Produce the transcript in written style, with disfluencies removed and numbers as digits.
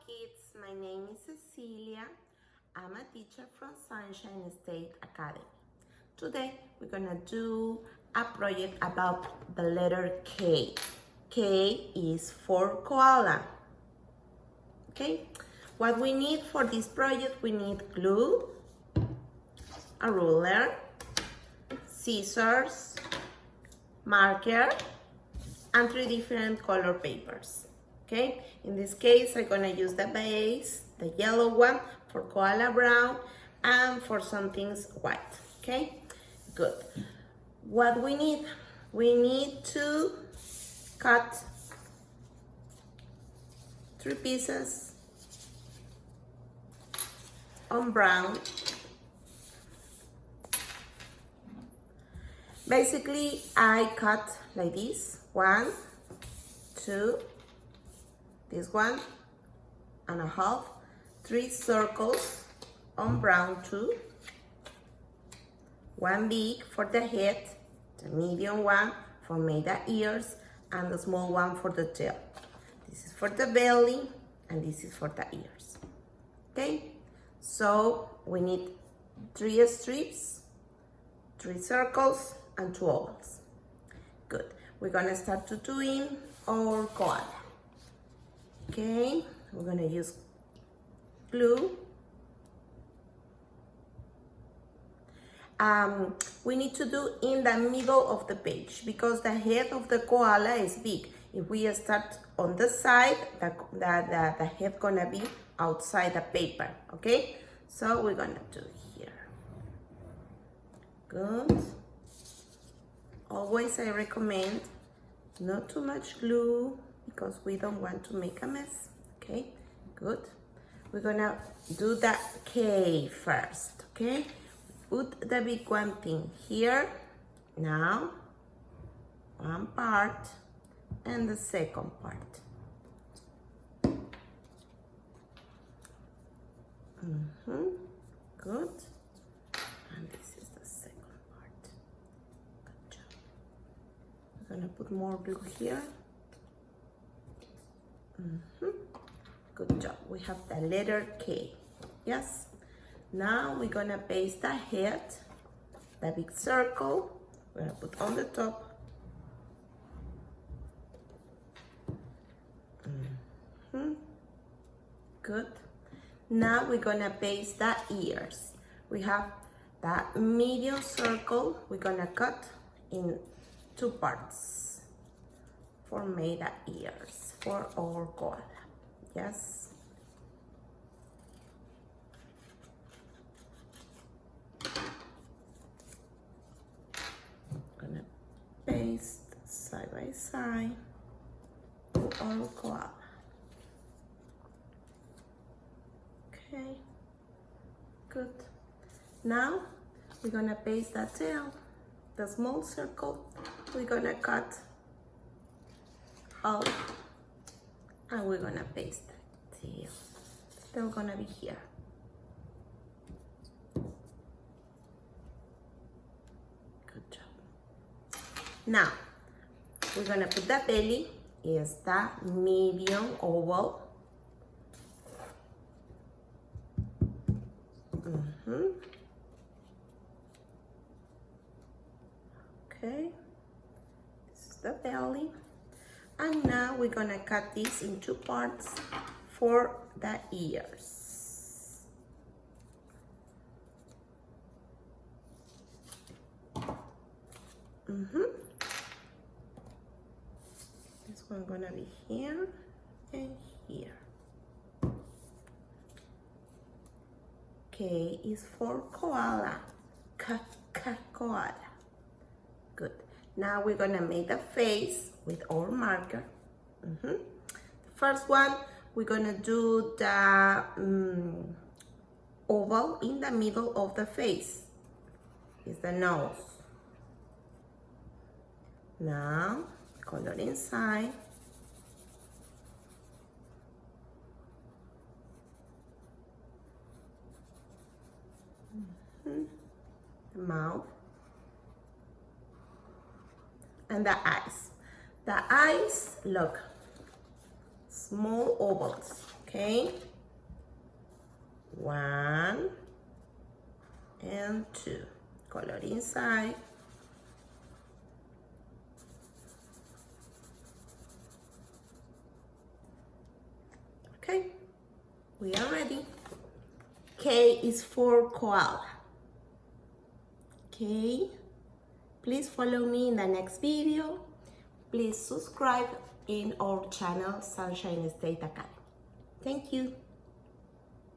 kids, my name is Cecilia. I'm a teacher from Sunshine State Academy. Today we're gonna do a project about the letter K. K is for koala. Okay, what we need for this project, we need glue, a ruler, scissors, marker, and 3 different color papers. Okay, in this case I'm gonna use the base, the yellow one for koala brown, and for some things white. Okay, good. What we need to cut 3 pieces on brown. Basically I cut like this, 1, 2, this 1.5, 3 circles on brown too, 1 big for the head, the medium one for make the ears, and the small one for the tail. This is for the belly and this is for the ears. Okay, so we need 3 strips, 3 circles, and 2 ovals. Good, we're gonna start to doing our koala. Okay, we're gonna use glue. We need to do in the middle of the page because the head of the koala is big. If we start on the side, the head gonna be outside the paper. Okay, so we're gonna do here. Good. Always I recommend not too much glue because we don't want to make a mess. Okay, good. We're gonna do the K first. Okay, put the big one thing here. Now, one part and the second part. Good. And this is the second part. Good job. We're gonna put more glue here. Good job. We have the letter K. Yes. Now we're gonna paste the head, the big circle. We're gonna put on the top. Good. Now we're gonna paste the ears. We have the medium circle. We're gonna cut in 2 parts for make the ears for our koala. Yes. Gonna paste side by side for our koala. Okay, good. Now we're gonna paste the tail, the small circle. We're gonna cut out and we're gonna paste the tail. Still gonna be here. Good job. Now we're gonna put the belly is the medium oval. Okay, this is the belly, and now we're gonna cut this in 2 parts for the ears. This one gonna be here and here. K is for koala. Koala. Good. Now we're gonna make the face with our marker. The first one, we're gonna do the oval in the middle of the face. Is the nose. Now, color inside. The mouth and the eyes. The eyes, look, small ovals, Okay, 1 and 2. Color inside. Okay, we are ready. K is for koala. Okay, please follow me in the next video. Please subscribe in our channel, Sunshine State Academy. Thank you.